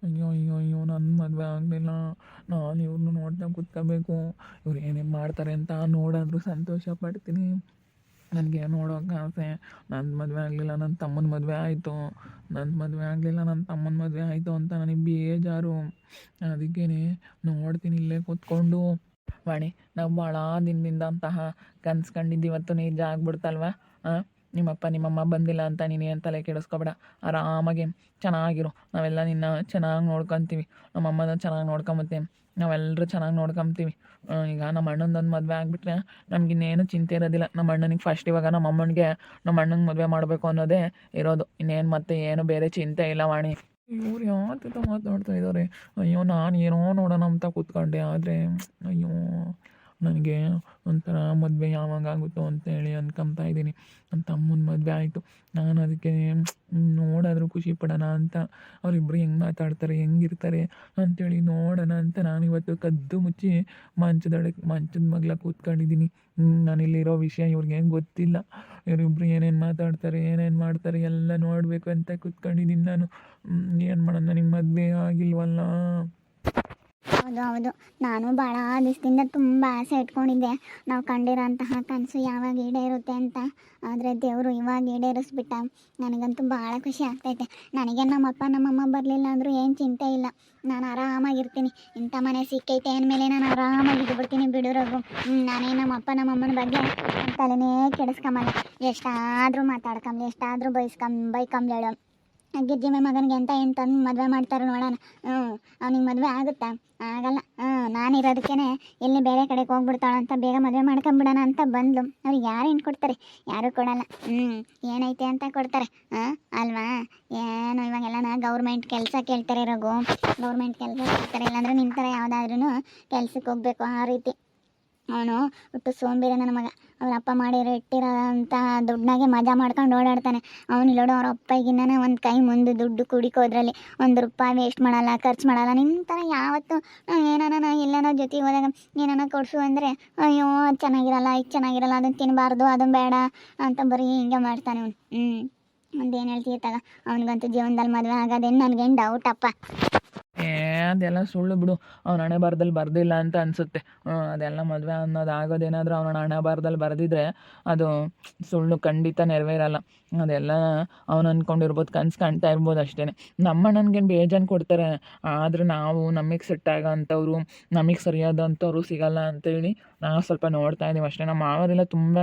ಅಯ್ಯೋ ಅಯ್ಯೋ ಅಯ್ಯೋ ನನ್ನ ಮದುವೆ ಆಗಲಿಲ್ಲ. ನಾನು ಇವ್ರನ್ನ ನೋಡ್ತಾ ಕೂತ್ಕೋಬೇಕು. ಇವ್ರು ಏನೇನು ಮಾಡ್ತಾರೆ ಅಂತ ನೋಡಾದರೂ ಸಂತೋಷ ಪಡ್ತೀನಿ. ನನಗೆ ನೋಡೋಕೆ ಆಸೆ. ನನ್ನ ಮದುವೆ ಆಗಲಿಲ್ಲ, ನನ್ನ ತಮ್ಮನ ಮದುವೆ ಆಯಿತು. ನನ್ನ ಮದುವೆ ಆಗಲಿಲ್ಲ, ನನ್ನ ತಮ್ಮನ ಮದುವೆ ಆಯಿತು ಅಂತ ನನಗೆ ಬೇಜಾರು. ಅದಕ್ಕೇ ನೋಡ್ತೀನಿ ಇಲ್ಲೇ ಕೂತ್ಕೊಂಡು. ವಾಣಿ, ನಾವು ಭಾಳ ದಿನದಿಂದ ಅಂತಹ ಕನ್ಸು ಕಂಡಿದ್ದು ಇವತ್ತು ನಿಜ ಆಗ್ಬಿಡ್ತಲ್ವ. ಹಾಂ, ನಿಮ್ಮಪ್ಪ ನಿಮ್ಮಮ್ಮ ಬಂದಿಲ್ಲ ಅಂತ ನೀನು ಏನು ತಲೆ ಕೆಡಿಸ್ಕೊಬೇಡ. ಆರಾಮಾಗಿ ಚೆನ್ನಾಗಿರು. ನಾವೆಲ್ಲ ನಿನ್ನ ಚೆನ್ನಾಗಿ ನೋಡ್ಕೊತೀವಿ. ನಮ್ಮಮ್ಮನ ಚೆನ್ನಾಗಿ ನೋಡ್ಕೊಂಬತ್ತೀನಿ. ನಾವೆಲ್ಲರೂ ಚೆನ್ನಾಗಿ ನೋಡ್ಕೊಂತೀವಿ. ಈಗ ನಮ್ಮ ಅಣ್ಣಂದೊಂದು ಮದುವೆ ಆಗಿಬಿಟ್ರೆ ನಮಗಿನ್ನೇನು ಚಿಂತೆ ಇರೋದಿಲ್ಲ. ನಮ್ಮ ಅಣ್ಣನಿಗೆ ಫಸ್ಟ್ ಇವಾಗ ನಮ್ಮ ಅಮ್ಮನಿಗೆ ನಮ್ಮ ಅಣ್ಣಂಗೆ ಮದುವೆ ಮಾಡಬೇಕು ಅನ್ನೋದೇ ಇರೋದು. ಇನ್ನೇನು ಮತ್ತೆ ಏನು ಬೇರೆ ಚಿಂತೆ ಇಲ್ಲ ವಾಣಿ. ಇವ್ರು ಯಾವತ್ತಿಂದ ಮಾತಾಡ್ತಾ ಇದ್ದಾರೆ. ಅಯ್ಯೋ ನಾನು ಏನೋ ನೋಡೋಣ ಅಂತ ಕೂತ್ಕೊಂಡೆ. ಆದರೆ ಅಯ್ಯೋ ನನಗೆ ಒಂಥರ ಮದುವೆ ಯಾವಾಗ ಆಗುತ್ತೋ ಅಂತೇಳಿ ಅನ್ಕೊಂತಾ ಇದ್ದೀನಿ. ನನ್ನ ತಮ್ಮನ ಮದುವೆ ಆಯಿತು. ನಾನು ಅದಕ್ಕೆ ನೋಡಾದರೂ ಖುಷಿ ಪಡೋಣ ಅಂತ, ಅವರಿಬ್ಬರು ಹೆಂಗೆ ಮಾತಾಡ್ತಾರೆ, ಹೆಂಗಿರ್ತಾರೆ ಅಂಥೇಳಿ ನೋಡೋಣ ಅಂತ ನಾನಿವತ್ತು ಕದ್ದು ಮುಚ್ಚಿ ಮಂಚದ ಮಗ್ಲ ಕೂತ್ಕೊಂಡಿದ್ದೀನಿ. ನಾನಿಲ್ಲಿರೋ ವಿಷಯ ಇವ್ರಿಗೆ ಗೊತ್ತಿಲ್ಲ. ಇವರಿಬ್ಬರು ಏನೇನು ಮಾತಾಡ್ತಾರೆ, ಏನೇನು ಮಾಡ್ತಾರೆ ಎಲ್ಲ ನೋಡಬೇಕು ಅಂತ ಕೂತ್ಕೊಂಡಿದ್ದೀನಿ ನಾನು. ಏನು ಮಾಡೋಣ, ನನಗೆ ಮದುವೆ ಆಗಿಲ್ವಲ್ಲ. ಹೌದು ಹೌದು, ನಾನು ಭಾಳ ದಿವಸದಿಂದ ತುಂಬ ಆಸೆ ಇಟ್ಕೊಂಡಿದ್ದೆ ನಾವು ಕಂಡಿರೋಂತಹ ಕನಸು ಯಾವಾಗ ಈಡೇರುತ್ತೆ ಅಂತ. ಆದರೆ ದೇವರು ಇವಾಗ ಈಡೇರಿಸ್ಬಿಟ್ಟ. ನನಗಂತೂ ಭಾಳ ಖುಷಿ ಆಗ್ತೈತೆ. ನನಗೆ ನಮ್ಮಪ್ಪ ನಮ್ಮಮ್ಮ ಬರಲಿಲ್ಲ ಅಂದರೂ ಏನು ಚಿಂತೆ ಇಲ್ಲ. ನಾನು ಆರಾಮಾಗಿರ್ತೀನಿ. ಇಂಥ ಮನೆ ಸಿಕ್ಕೈತೆ ಅಂದಮೇಲೆ ನಾನು ಆರಾಮಾಗಿದ್ದುಬಿಡ್ತೀನಿ ಬಿಡೋರಾಗು. ನಾನೇ ನಮ್ಮಪ್ಪ ನಮ್ಮಮ್ಮನ ಬಗ್ಗೆ ತಲೆನೇ ಕೆಡಿಸ್ಕೊಂಬಲ್ಲ. ಎಷ್ಟಾದರೂ ಮಾತಾಡ್ಕೊಂಬ್ಲಿ, ಎಷ್ಟಾದರೂ ಬೈಕೊಂಬ್ಲೇಳು. ಗಿರ್ಜಿಮೆ ಮಗನಿಗೆ ಅಂತ ಏನು ತಂದು ಮದುವೆ ಮಾಡ್ತಾರೆ ನೋಡೋಣ. ಅವ್ನಿಗೆ ಮದುವೆ ಆಗುತ್ತಾ? ಆಗಲ್ಲ. ನಾನಿರೋದಕ್ಕೇ ಎಲ್ಲಿ ಬೇರೆ ಕಡೆಗೆ ಹೋಗ್ಬಿಡ್ತಾಳಂತ ಬೇಗ ಮದುವೆ ಮಾಡ್ಕೊಂಬಿಡೋಣ ಅಂತ ಬಂದ್ಲು. ಅವ್ರಿಗೆ ಯಾರು ಹೆಣ್ಣು ಕೊಡ್ತಾರೆ? ಯಾರೂ ಕೊಡಲ್ಲ. ಏನೈತೆ ಅಂತ ಕೊಡ್ತಾರೆ ಅಲ್ವಾ? ಏನು ಇವಾಗೆಲ್ಲ ಗೌರ್ಮೆಂಟ್ ಕೆಲಸ ಕೇಳ್ತಾರೆ ಇರೋಗು. ಗೌರ್ಮೆಂಟ್ ಕೆಲಸ ಕೇಳ್ತಾರೆ, ಇಲ್ಲಾಂದ್ರೆ ನಿಮ್ಮ ಥರ ಯಾವುದಾದ್ರೂ ಕೆಲ್ಸಕ್ಕೆ ಹೋಗ್ಬೇಕು. ಆ ರೀತಿ ಅವನು ಹುಟ್ಟು ಸೋಂಬೇರಿ ನನ್ನ ಮಗ. ಅವ್ರ ಅಪ್ಪ ಮಾಡಿರೋ ಇಟ್ಟಿರೋ ಅಂಥ ದುಡ್ಡಾಗೆ ಮಜಾ ಮಾಡ್ಕೊಂಡು ಓಡಾಡ್ತಾನೆ. ಅವನು ಇಲ್ಲೋಡು ಅವ್ರ ಅಪ್ಪಗಿನ್ನ ಒಂದು ಕೈ ಮುಂದೆ ದುಡ್ಡು ಕುಡಿಕೋದ್ರಲ್ಲಿ ₹1 ವೇಸ್ಟ್ ಮಾಡಲ್ಲ, ಖರ್ಚು ಮಾಡಲ್ಲ. ನಿಮ್ಮ ಥರ ಯಾವತ್ತು ಏನಾನ ಎಲ್ಲನೋ ಜೊತೆಗೆ ಹೋದಾಗ ಏನಾನ ಕೊಡಿಸು ಅಂದರೆ ಅಯ್ಯೋ ಅದು ಚೆನ್ನಾಗಿರಲ್ಲ, ಇದು ಚೆನ್ನಾಗಿರಲ್ಲ, ಅದನ್ನು ತಿನ್ನಬಾರ್ದು, ಅದನ್ನು ಬೇಡ ಅಂತ ಬರೀ ಹಿಂಗೆ ಮಾಡ್ತಾನೆ ಅವನು. ಒಂದೇನು ಹೇಳ್ತೀಯ ತಗ, ಅವ್ನಿಗಂತೂ ಜೀವನದಲ್ಲಿ ಮದುವೆ ಆಗೋದೇನು ನನಗೇನು ಡೌಟಪ್ಪ. ಅದೆಲ್ಲ ಸುಳ್ಳು ಬಿಡು. ಅವ್ನ ಹಣೆ ಬರದಲ್ಲಿ ಬರ್ದಿಲ್ಲ ಅಂತ ಅನಿಸುತ್ತೆ. ಅದೆಲ್ಲ ಮದುವೆ ಅನ್ನೋದು ಆಗೋದೇನಾದರೂ ಅವನ ಹಣೆ ಬರದಲ್ಲಿ ಬರೆದಿದ್ರೆ ಅದು ಸುಳ್ಳು, ಖಂಡಿತ ನೆರವೇರಲ್ಲ. ಅದೆಲ್ಲ ಅವನು ಅಂದ್ಕೊಂಡಿರ್ಬೋದು, ಕನ್ಸು ಕಾಣ್ತಾ ಇರ್ಬೋದು ಅಷ್ಟೇ. ನಮ್ಮ ಅಣ್ಣನಿಗೇನು ಬೇಜಾನು ಕೊಡ್ತಾರೆ. ಆದರೆ ನಾವು ನಮಗೆ ಸೆಟ್ ಆಗೋ ಅಂಥವ್ರು, ನಮಗೆ ಸರಿಯಾದಂಥವ್ರು ಸಿಗಲ್ಲ ಅಂತೇಳಿ ನಾವು ಸ್ವಲ್ಪ ನೋಡ್ತಾ ಇದ್ದೀವಿ ಅಷ್ಟೇ. ನಮ್ಮ ಮಾವರೆಲ್ಲ ತುಂಬ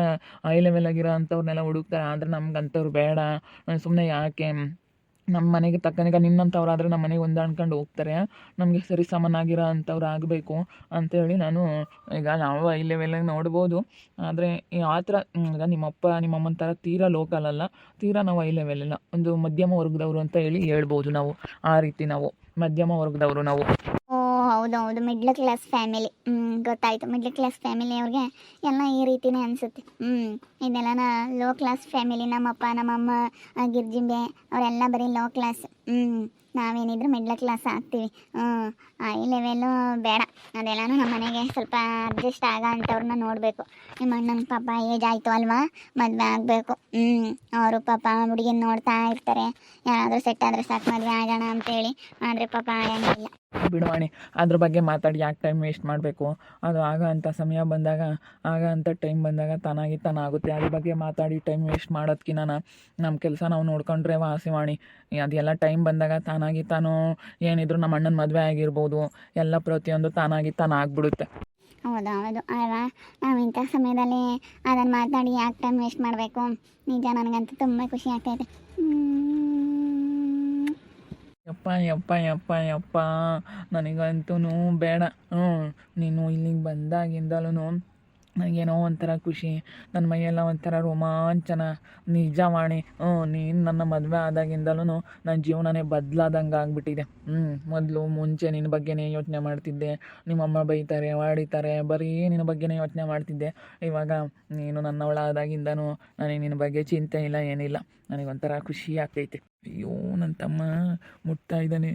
ಹೈ ಲೆವೆಲಾಗಿರೋ ಅಂಥವ್ರನ್ನೆಲ್ಲ ಹುಡುಕ್ತಾರೆ. ಆದರೆ ನಮ್ಗೆ ಅಂಥವ್ರು ಬೇಡ, ಸುಮ್ಮನೆ ಯಾಕೆ, ನಮ್ಮ ಮನೆಗೆ ತಕ್ಕನಿಗೆ ನಿನ್ನಂಥವ್ರಾದರೆ ನಮ್ಮ ಮನೆಗೆ ಹೊಂದಾಣ್ಕೊಂಡು ಹೋಗ್ತಾರೆ. ನಮಗೆ ಸರಿ ಸಮನಾಗಿರೋ ಅಂಥವ್ರು ಆಗಬೇಕು ಅಂತೇಳಿ ನಾನು ಈಗ ನಾವು ಹೈ ಲೆವೆಲಾಗಿ ನೋಡ್ಬೋದು. ಆದರೆ ಆ ಥರ ಈಗ ನಿಮ್ಮಪ್ಪ ನಿಮ್ಮಮ್ಮನ ಥರ ತೀರಾ ಲೋಕಲ್ ಅಲ್ಲ, ತೀರಾ ನಾವು ಹೈ ಲೆವೆಲ್ ಇಲ್ಲ, ಒಂದು ಮಧ್ಯಮ ವರ್ಗದವರು ಅಂತ ಹೇಳ್ಬೋದು ನಾವು. ಆ ರೀತಿ ನಾವು ಮಧ್ಯಮ ವರ್ಗದವರು ನಾವು. ಹೌದೌದು, ಮಿಡ್ಲ್ ಕ್ಲಾಸ್ ಫ್ಯಾಮಿಲಿ. ಗೊತ್ತಾಯಿತು. ಮಿಡ್ಲ್ ಕ್ಲಾಸ್ ಫ್ಯಾಮಿಲಿ ಅವ್ರಿಗೆ ಎಲ್ಲ ಈ ರೀತಿನೇ ಅನಿಸುತ್ತೆ. ಇದೆಲ್ಲ ಲೋ ಕ್ಲಾಸ್ ಫ್ಯಾಮಿಲಿ. ನಮ್ಮಪ್ಪ ನಮ್ಮಮ್ಮ ಗಿರ್ಜಿಂಬೆ ಅವರೆಲ್ಲ ಬರೀ ಲೋ ಕ್ಲಾಸ್. ನಾವೇನಿದ್ರು ಮಿಡ್ಲ್ ಕ್ಲಾಸ್ ಆಗ್ತೀವಿ. ಹೈ ಲೆವೆಲ್ಲು ಬೇಡ. ಅದೆಲ್ಲನೂ ನಮ್ಮ ಮನೆಗೆ ಸ್ವಲ್ಪ ಅಡ್ಜಸ್ಟ್ ಆಗೋ ಅಂಥವ್ರನ್ನ ನೋಡಬೇಕು. ನಿಮ್ಮ ಅಣ್ಣನ ಪಾಪ ಏಜ್ ಆಯಿತು ಅಲ್ವಾ, ಮದುವೆ ಆಗಬೇಕು. ಅವರು ಪಾಪ ಹುಡುಗಿನ ನೋಡ್ತಾ ಇರ್ತಾರೆ. ಯಾರಾದರೂ ಸೆಟ್ ಆದರೆ ಸಾಕು ಮದುವೆ ಆಗೋಣ ಅಂತೇಳಿ. ಆದರೆ ಪಾಪ ಆಗಂಗಿಲ್ಲ. ಬಿಡುವಾಣಿ, ಅದ್ರ ಬಗ್ಗೆ ಮಾತಾಡಿ ಯಾಕೆ ಟೈಮ್ ವೇಸ್ಟ್ ಮಾಡಬೇಕು. ಅದು ಆಗ ಅಂಥ ಸಮಯ ಬಂದಾಗ, ಆಗ ಅಂಥ ಟೈಮ್ ಬಂದಾಗ ತಾನಾಗುತ್ತೆ. ಅದ್ರ ಬಗ್ಗೆ ಮಾತಾಡಿ ಟೈಮ್ ವೇಸ್ಟ್ ಮಾಡೋದಕ್ಕಿಂತ ನಮ್ಮ ಕೆಲಸ ನಾವು ನೋಡ್ಕೊಂಡ್ರೆ ವಾಸಿವಾಣಿ. ಅದೆಲ್ಲ ಟೈಮ್ ಬಂದಾಗ ತಾನು ಏನಿದ್ರು ನಮ್ಮ ಅಣ್ಣನ ಮದುವೆ ಆಗಿರ್ಬೋದು, ಎಲ್ಲ ಪ್ರತಿಯೊಂದು ತಾನಾಗ್ಬಿಡುತ್ತೆ. ಹೌದು ಅಲ್ವಾ? ನಾವು ಇಂಥ ಸಮಯದಲ್ಲಿ ಅದನ್ನು ಮಾತಾಡಿ ಯಾಕೆ ಟೈಮ್ ವೇಸ್ಟ್ ಮಾಡಬೇಕು? ನಿಜ ನನಗಂತೂ ತುಂಬ ಖುಷಿ ಆಗ್ತೈತೆ. ಯಪ್ಪ ನನಗಂತೂ ಬೇಡ. ನೀನು ಇಲ್ಲಿಗೆ ಬಂದಾಗಿಂದಲೂ ನನಗೇನೋ ಒಂಥರ ಖುಷಿ, ನನ್ನ ಮೈಯೆಲ್ಲ ಒಂಥರ ರೋಮಾಂಚನ. ನಿಜವಾಣಿ, ನೀನು ನನ್ನ ಮದುವೆ ಆದಾಗಿಂದಲೂ ನನ್ನ ಜೀವನನೇ ಬದಲಾದಂಗೆ ಆಗಿಬಿಟ್ಟಿದೆ. ಮುಂಚೆ ನಿನ್ನ ಬಗ್ಗೆನೇ ಯೋಚನೆ ಮಾಡ್ತಿದ್ದೆ. ನಿಮ್ಮಮ್ಮ ಬೈತಾರೆ, ಹೊಡಿತಾರೆ, ಬರೀ ನಿನ್ನ ಬಗ್ಗೆನೇ ಯೋಚನೆ ಮಾಡ್ತಿದ್ದೆ. ಇವಾಗ ನೀನು ನನ್ನವಳಾದಾಗಿಂದನೂ ನನಗೆ ನಿನ್ನ ಬಗ್ಗೆ ಚಿಂತೆ ಇಲ್ಲ, ಏನಿಲ್ಲ. ನನಗೊಂಥರ ಖುಷಿ ಆಗ್ತೈತೆ. ಅಯ್ಯೋ, ನನ್ನ ತಮ್ಮ ಮುಟ್ತಾ ಇದ್ದಾನೆ,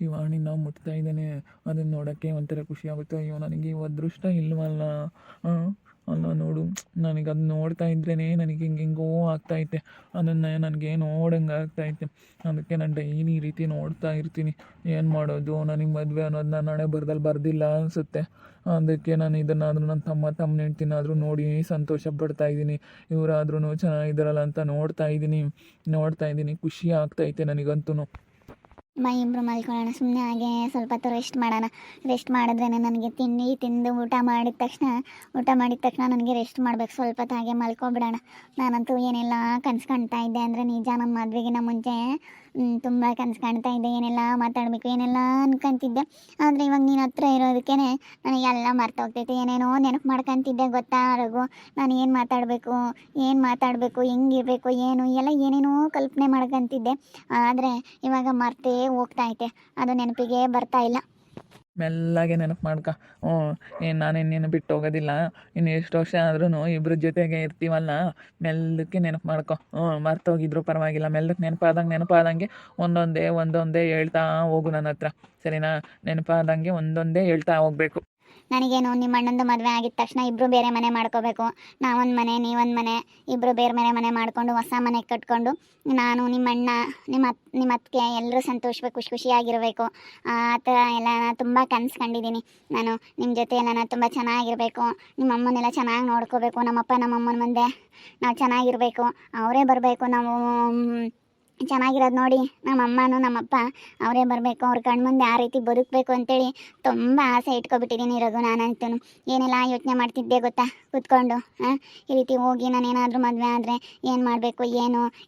ಇವಾಗ ನಾವು ಮುಟ್ತಾ ಇದ್ದಾನೆ. ಅದನ್ನು ನೋಡೋಕ್ಕೆ ಒಂಥರ ಖುಷಿ ಆಗುತ್ತೆ. ಅಯ್ಯೋ, ನನಗೆ ಅದೃಷ್ಟ ಇಲ್ವಲ್ಲ. ಅಲ್ಲ ನೋಡು, ನನಗೆ ಅದು ನೋಡ್ತಾ ಇದ್ರೇ ನನಗೆ ಹೆಂಗೆಂಗೋ ಆಗ್ತಾಯಿತ್ತೆ. ಅದನ್ನು ನನಗೆ ನೋಡಂಗೆ ಆಗ್ತಾಯಿತ್ತೆ. ಅದಕ್ಕೆ ನಾನು ಡೈಲಿ ಈ ರೀತಿ ನೋಡ್ತಾ ಇರ್ತೀನಿ. ಏನು ಮಾಡೋದು, ನನಗೆ ಮದುವೆ ಅನ್ನೋದು ನಾನು ಹಣೆ ಬರ್ದಲ್ಲಿ ಬರ್ದಿಲ್ಲ ಅನಿಸುತ್ತೆ. ಅದಕ್ಕೆ ನಾನು ಇದನ್ನಾದರೂ ನನ್ನ ತಮ್ಮ ಹೆಂಡ್ತಿನಾದರೂ ನೋಡಿ ಸಂತೋಷ ಪಡ್ತಾ ಇದ್ದೀನಿ. ಇವರಾದ್ರೂ ಚೆನ್ನಾಗಿದ್ದಾರಲ್ಲ ಅಂತ ನೋಡ್ತಾ ಇದ್ದೀನಿ. ಖುಷಿ ಆಗ್ತೈತೆ ನನಗಂತೂ. ಇಬ್ಬರು ಮಲ್ಕೊಳ್ಳೋಣ, ಸುಮ್ಮನೆ ಹಾಗೆ ಸ್ವಲ್ಪ ಹೊತ್ತು ರೆಸ್ಟ್ ಮಾಡೋಣ. ರೆಸ್ಟ್ ಮಾಡಿದ್ರೇ ನನಗೆ ತಿಂದು ಊಟ ಮಾಡಿದ ತಕ್ಷಣ ನನಗೆ ರೆಸ್ಟ್ ಮಾಡಬೇಕು. ಸ್ವಲ್ಪ ಹೊತ್ತು ಹಾಗೆ ಮಲ್ಕೊಬಿಡೋಣ. ನಾನಂತೂ ಏನೆಲ್ಲ ಕನಸು ಕಾಣ್ತಾ ಇದ್ದೆ ಅಂದರೆ ನಿಜ. ನಮ್ಮ ಮದುವೆಗಿನ ಮುಂಚೆ ತುಂಬ ಕನಸು ಕಾಣ್ತಾ ಇದ್ದೆ, ಏನೆಲ್ಲ ಮಾತಾಡಬೇಕು ಏನೆಲ್ಲ ಅನ್ಕೊಂತಿದ್ದೆ. ಆದರೆ ಇವಾಗ ನೀನು ಹತ್ರ ಇರೋದಕ್ಕೇ ನನಗೆ ಎಲ್ಲ ಮರ್ತೋಗ್ತೈತೆ. ಏನೇನೋ ನೆನಪು ಮಾಡ್ಕೊತಿದ್ದೆ ಗೊತ್ತಾ ರಘು. ನಾನು ಏನು ಮಾತಾಡಬೇಕು ಹೆಂಗಿರಬೇಕು ಎಲ್ಲ ಏನೇನೋ ಕಲ್ಪನೆ ಮಾಡ್ಕೊತಿದ್ದೆ. ಆದರೆ ಇವಾಗ ಮರ್ತೇ ಹೋಗ್ತಾಯಿತೆ, ಅದು ನೆನಪಿಗೆ ಬರ್ತಾ ಇಲ್ಲ. ಮೆಲ್ಲಗೆ ನೆನಪು ಮಾಡ್ಕ. ನಾನೇನು ನೀನು ಬಿಟ್ಟು ಹೋಗೋದಿಲ್ಲ. ಇನ್ನು ಎಷ್ಟು ವರ್ಷ ಆದ್ರೂ ಇಬ್ಬರ ಜೊತೆಗೆ ಇರ್ತೀವಲ್ಲ, ಮೆಲ್ಲಕ್ಕೆ ನೆನಪು ಮಾಡ್ಕೊ. ಮರ್ತೋಗಿದ್ರು ಪರವಾಗಿಲ್ಲ, ಮೆಲ್ಲಕ್ಕೆ ನೆನಪಾದಂಗೆ ಒಂದೊಂದೇ ಹೇಳ್ತಾ ಹೋಗು ನನ್ನ ಹತ್ರ, ಸರಿನಾ? ನೆನಪಾದಂಗೆ ಒಂದೊಂದೇ ಹೇಳ್ತಾ ಹೋಗಬೇಕು. ನನಗೇನು ನಿಮ್ಮ ಅಣ್ಣಂದು ಮದುವೆ ಆಗಿದ ತಕ್ಷಣ ಇಬ್ಬರು ಬೇರೆ ಮನೆ ಮಾಡ್ಕೋಬೇಕು. ನಾವೊಂದು ಮನೆ ನೀವೊಂದು ಮನೆ, ಇಬ್ಬರು ಬೇರೆ ಮನೆ ಮಾಡ್ಕೊಂಡು ಹೊಸ ಮನೆ ಕಟ್ಕೊಂಡು ನಾನು ನಿಮ್ಮ ಅಣ್ಣ ನಿಮ್ಮ ಅತ್ತಿಗೆ ಎಲ್ಲರೂ ಸಂತೋಷವಾಗಿ ಖುಷಿಯಾಗಿರಬೇಕು. ಆ ಥರ ಎಲ್ಲ ನಾನು ತುಂಬ ಕನಸು ಕಂಡಿದ್ದೀನಿ. ನಾನು ನಿಮ್ಮ ಜೊತೆ ಎಲ್ಲ ನಾನು ತುಂಬ ಚೆನ್ನಾಗಿರಬೇಕು. ನಿಮ್ಮ ಅಮ್ಮನೆಲ್ಲ ಚೆನ್ನಾಗಿ ನೋಡ್ಕೋಬೇಕು. ನಮ್ಮಪ್ಪ ನಮ್ಮಮ್ಮನ ಮುಂದೆ ನಾವು ಚೆನ್ನಾಗಿರಬೇಕು. ಅವರೇ ಬರಬೇಕು, ನಾವು ಚೆನ್ನಾಗಿರೋದು ನೋಡಿ ನಮ್ಮಮ್ಮನೂ ನಮ್ಮಪ್ಪ ಅವರೇ ಬರಬೇಕು. ಅವ್ರ ಕಣ್ಮುಂದೆ ಆ ರೀತಿ ಬದುಕಬೇಕು ಅಂತೇಳಿ ತುಂಬ ಆಸೆ ಇಟ್ಕೊಬಿಟ್ಟಿದ್ದೀನಿ ರಘು. ನಾನಂತೂ ಏನೆಲ್ಲ ಯೋಚನೆ ಮಾಡ್ತಿದ್ದೆ ಗೊತ್ತಾ ಕೂತ್ಕೊಂಡು. ಈ ರೀತಿ ಹೋಗಿ ನಾನೇನಾದರೂ ಮದುವೆ ಆದರೆ ಏನು ಮಾಡಬೇಕು,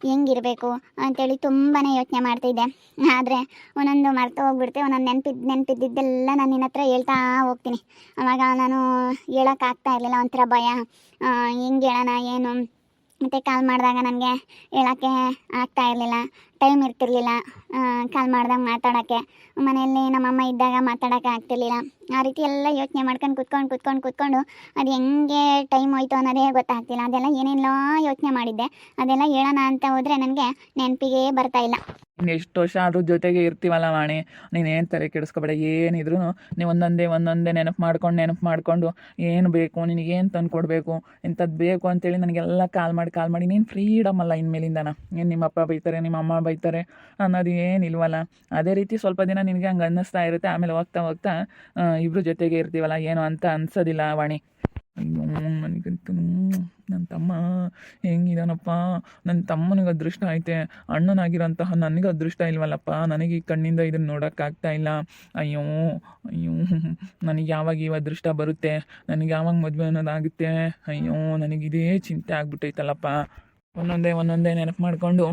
ಹೆಂಗಿರಬೇಕು ಅಂತೇಳಿ ತುಂಬಾ ಯೋಚನೆ ಮಾಡ್ತಿದ್ದೆ. ಆದರೆ ಒಂದೊಂದು ಮರ್ತು ಹೋಗ್ಬಿಡ್ತೆ. ಒಂದೊಂದು ನೆನಪಿದ್ದಿದ್ದೆಲ್ಲ ನಾನು ನಿನ್ನ ಹತ್ರ ಹೇಳ್ತಾ ಹೋಗ್ತೀನಿ. ಆವಾಗ ನಾನು ಹೇಳೋಕ್ಕಾಗ್ತಾ ಇರಲಿಲ್ಲ, ಒಂಥರ ಭಯ. ಹೆಂಗೆ ಹೇಳೋಣ ಏನು ಮತ್ತು ಕಾಲ್ ಮಾಡಿದಾಗ ನನಗೆ ಹೇಳೋಕ್ಕೆ ಆಗ್ತಾ ಇರಲಿಲ್ಲ, ಟೈಮ್ ಇರ್ತಿರ್ಲಿಲ್ಲ. ಕಾಲ್ ಮಾಡಿದಾಗ ಮಾತಾಡೋಕ್ಕೆ, ಮನೆಯಲ್ಲಿ ನಮ್ಮಮ್ಮ ಇದ್ದಾಗ ಮಾತಾಡೋಕ್ಕೆ ಆಗ್ತಿರ್ಲಿಲ್ಲ. ಆ ರೀತಿ ಎಲ್ಲ ಯೋಚನೆ ಮಾಡ್ಕೊಂಡು ಕೂತ್ಕೊಂಡು ಅದು ಹೆಂಗೆ ಟೈಮ್ ಹೋಯ್ತು ಅನ್ನೋದೇ ಗೊತ್ತಾಗ್ತಿಲ್ಲ. ಅದೆಲ್ಲ ಏನೆಲ್ಲ ಯೋಚನೆ ಮಾಡಿದ್ದೆ, ಅದೆಲ್ಲ ಹೇಳೋಣ ಅಂತ ಹೋದರೆ ನನಗೆ ನೆನಪಿಗೆ ಬರ್ತಾ ಇಲ್ಲ. ಇನ್ನು ಎಷ್ಟು ವರ್ಷ ಆದರೂ ಜೊತೆಗೆ ಇರ್ತೀವಲ್ಲ ವಾಣಿ, ನೀನೇನು ತಲೆ ಕೆಡಿಸ್ಕೊಬೇಡ. ಏನಿದ್ರು ನೀವು ಒಂದೊಂದೇ ನೆನಪು ಮಾಡ್ಕೊಂಡು ಏನು ಬೇಕು, ನಿನಗೇನು ತಂದು ಕೊಡಬೇಕು, ಇಂಥದ್ದು ಬೇಕು ಅಂತೇಳಿ ನನಗೆಲ್ಲ ಕಾಲ್ ಮಾಡಿ ನೀನು ಫ್ರೀಡಮ್ ಅಲ್ಲ ಇನ್ಮೇಲಿಂದನ. ಏನು ನಿಮ್ಮಪ್ಪ ಬೈತಾರೆ, ನಿಮ್ಮ ಅಮ್ಮ ಬೈತಾರೆ ಅನ್ನೋದು ಏನಿಲ್ವಲ್ಲ. ಅದೇ ರೀತಿ ಸ್ವಲ್ಪ ದಿನ ನಿನಗೆ ಹಂಗೆ ಅನ್ನಿಸ್ತಾ ಇರುತ್ತೆ. ಆಮೇಲೆ ಹೋಗ್ತಾ ಇಬ್ಬರು ಜೊತೆಗೆ ಇರ್ತೀವಲ್ಲ, ಏನು ಅಂತ ಅನ್ಸೋದಿಲ್ಲ ವಾಣಿ. ಅಯ್ಯೋ, ನನಗಂತೂ ನನ್ನ ತಮ್ಮ ಹೆಂಗಿದಾನಪ್ಪ. ನನ್ನ ತಮ್ಮನಿಗೆ ಅದೃಷ್ಟ ಐತೆ, ಅಣ್ಣನಾಗಿರೋಂತಹ ನನಗೆ ಅದೃಷ್ಟ ಇಲ್ವಲ್ಲಪ್ಪ. ನನಗೆ ಈ ಕಣ್ಣಿಂದ ಇದನ್ನು ನೋಡೋಕ್ಕಾಗ್ತಾ ಇಲ್ಲ. ಅಯ್ಯೋ, ನನಗೆ ಯಾವಾಗ ಈ ಅದೃಷ್ಟ ಬರುತ್ತೆ, ನನಗೆ ಯಾವಾಗ ಮದುವೆ ಅನ್ನೋದಾಗುತ್ತೆ. ಅಯ್ಯೋ, ನನಗಿದೇ ಚಿಂತೆ ಆಗ್ಬಿಟ್ಟೈತಲ್ಲಪ್ಪ. ಒಂದೊಂದೇ ನೆನಪು ಮಾಡಿಕೊಂಡು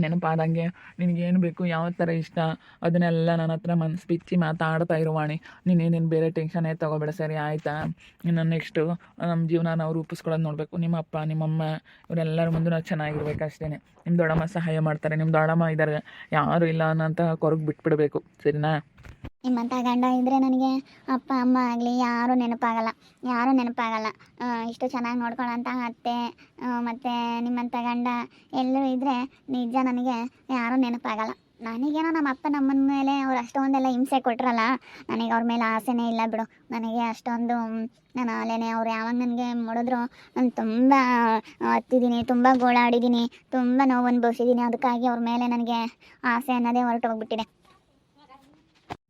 ನೆನಪಾದಂಗೆ ನಿನಗೇನು ಬೇಕು, ಯಾವ ಥರ ಇಷ್ಟ, ಅದನ್ನೆಲ್ಲ ನನ್ನ ಹತ್ರ ಮನಸ್ಸು ಬಿಚ್ಚಿ ಮಾತಾಡ್ತಾ ಇರುವಾಣಿ. ನೀನೇನೇನು ಬೇರೆ ಟೆನ್ಷನ್ನೇ ತೊಗೋಬೇಡ, ಸರಿ ಆಯಿತಾ? ಇನ್ನು ನೆಕ್ಸ್ಟು ನಮ್ಮ ಜೀವನ ನಾವು ರೂಪಿಸ್ಕೊಳ್ಳೋದು ನೋಡಬೇಕು. ನಿಮ್ಮ ಅಪ್ಪ ನಿಮ್ಮಮ್ಮ ಇವರೆಲ್ಲರ ಮುಂದೆ ನಾವು ಚೆನ್ನಾಗಿರ್ಬೇಕು ಅಷ್ಟೇ. ನಿಮ್ಮ ದೊಡ್ಡಮ್ಮ ಸಹಾಯ ಮಾಡ್ತಾರೆ, ನಿಮ್ಮ ದೊಡ್ಡಮ್ಮ ಇದ್ದಾರೆ, ಯಾರೂ ಇಲ್ಲ ಅನ್ನೋಂಥ ಕೊರಗು ಬಿಟ್ಬಿಡಬೇಕು, ಸರಿನಾ? ನಿಮ್ಮಂಥ ಗಂಡ ಇದ್ದರೆ ನನಗೆ ಅಪ್ಪ ಅಮ್ಮ ಆಗಲಿ ಯಾರೂ ನೆನಪಾಗಲ್ಲ. ಇಷ್ಟು ಚೆನ್ನಾಗಿ ನೋಡ್ಕೊಳ್ಳೋಂಥ ಅತ್ತೆ ಮತ್ತು ನಿಮ್ಮಂಥ ಗಂಡ ಎಲ್ಲರೂ ಇದ್ದರೆ ನಿಜ ನನಗೆ ಯಾರೂ ನೆನಪಾಗಲ್ಲ. ನನಗೇನೋ ನಮ್ಮ ಅಪ್ಪ ನಮ್ಮನ ಮೇಲೆ ಅವ್ರು ಅಷ್ಟೊಂದೆಲ್ಲ ಹಿಂಸೆ ಕೊಟ್ರಲ್ಲ, ನನಗೆ ಅವ್ರ ಮೇಲೆ ಆಸೆನೇ ಇಲ್ಲ ಬಿಡು. ನನಗೆ ಅಷ್ಟೊಂದು ನಾನು ಅಲ್ಲೇನೆ ಅವ್ರು ಯಾವಾಗ ನನಗೆ ಮಾಡಿದ್ರು ನಾನು ತುಂಬ ಹತ್ತಿದ್ದೀನಿ, ತುಂಬ ಗೋಳಾಡಿದ್ದೀನಿ, ತುಂಬ ನೋವು ಅನುಭವಿಸಿದ್ದೀನಿ. ಅದಕ್ಕಾಗಿ ಅವ್ರ ಮೇಲೆ ನನಗೆ ಆಸೆ ಅನ್ನೋದೇ ಹೊರಟೋಗ್ಬಿಟ್ಟಿದೆ.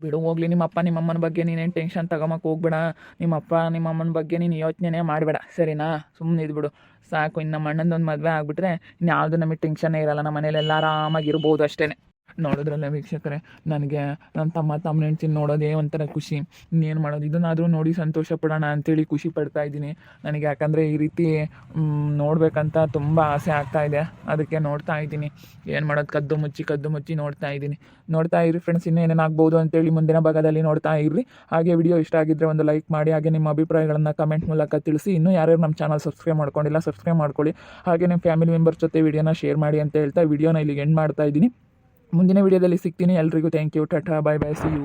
ಬಿಡು ಹೋಗ್ಲಿ, ನಿಮ್ಮಪ್ಪ ನಿಮ್ಮಮ್ಮನ ಬಗ್ಗೆ ನೀನೇನು ಟೆನ್ಷನ್ ತಗೊಂಬಕ್ಕೆ ಹೋಗ್ಬೇಡ. ನಿಮ್ಮಪ್ಪ ನಿಮ್ಮಮ್ಮನ ಬಗ್ಗೆ ನೀನು ಯೋಚನೆ ಮಾಡಬೇಡ, ಸರಿನಾ? ಸುಮ್ಮನೆ ಇದ್ಬಿಡು ಸಾಕು. ಇನ್ನು ನಮ್ಮ ಅಣ್ಣಂದೊಂದು ಮದುವೆ ಆಗಿಬಿಟ್ರೆ ಇನ್ಯಾವುದು ನಮಗೆ ಟೆನ್ಷನ್ನೇ ಇರಲ್ಲ. ನಮ್ಮ ಮನೇಲೆಲ್ಲ ಆರಾಮಾಗಿರ್ಬೋದು ಅಷ್ಟೇ. ನೋಡಿದ್ರಲ್ಲ ವೀಕ್ಷಕರೇ, ನನಗೆ ನನ್ನ ತಮ್ಮ ಹೆಂಡ್ತಿನ ನೋಡೋದೇ ಒಂಥರ ಖುಷಿ. ಇನ್ನೇನು ಮಾಡೋದು, ಇದನ್ನಾದರೂ ನೋಡಿ ಸಂತೋಷ ಪಡೋಣ ಅಂಥೇಳಿ ಖುಷಿ ಪಡ್ತಾ ಇದ್ದೀನಿ. ನನಗೆ ಯಾಕಂದರೆ ಈ ರೀತಿ ನೋಡಬೇಕಂತ ತುಂಬ ಆಸೆ ಆಗ್ತಾಯಿದೆ. ಅದಕ್ಕೆ ನೋಡ್ತಾ ಇದ್ದೀನಿ. ಏನು ಮಾಡೋದು, ಕದ್ದು ಮುಚ್ಚಿ ನೋಡ್ತಾ ಇರಿ ಫ್ರೆಂಡ್ಸ್. ಇನ್ನೇನೇನಾಗ್ಬೋದು ಅಂತೇಳಿ ಮುಂದಿನ ಭಾಗದಲ್ಲಿ ನೋಡ್ತಾ ಇರ್ರಿ. ಹಾಗೆ ವಿಡಿಯೋ ಇಷ್ಟ ಆಗಿದ್ದರೆ ಒಂದು ಲೈಕ್ ಮಾಡಿ, ಹಾಗೆ ನಿಮ್ಮ ಅಭಿಪ್ರಾಯಗಳನ್ನು ಕಮೆಂಟ್ ಮೂಲಕ ತಿಳಿಸಿ. ಇನ್ನೂ ಯಾರ್ಯಾರು ನಮ್ಮ ಚಾನಲ್ ಸಬ್ಸ್ಕ್ರೈಬ್ ಮಾಡ್ಕೊಂಡಿಲ್ಲ ಸಬ್ಸ್ಕ್ರೈಬ್ ಮಾಡ್ಕೊಳ್ಳಿ. ಹಾಗೆ ನಿಮ್ಮ ಫ್ಯಾಮಿಲಿ ಮೆಂಬರ್ಸ್ ಜೊತೆ ವಿಡಿಯೋನ ಶೇರ್ ಮಾಡಿ ಅಂತ ಹೇಳ್ತಾ ವಿಡಿಯೋನ ಇಲ್ಲಿಗೆ ಎಂಡ್ ಮಾಡ್ತಾ ಇದ್ದೀನಿ. ಮುಂದಿನ ವಿಡಿಯೋದಲ್ಲಿ ಸಿಗ್ತೀನಿ. ಎಲ್ರಿಗೂ ಥ್ಯಾಂಕ್ ಯು, ಟಾಟಾ, ಬಾಯ್ ಬಾಯ್, ಸಿ ಯು.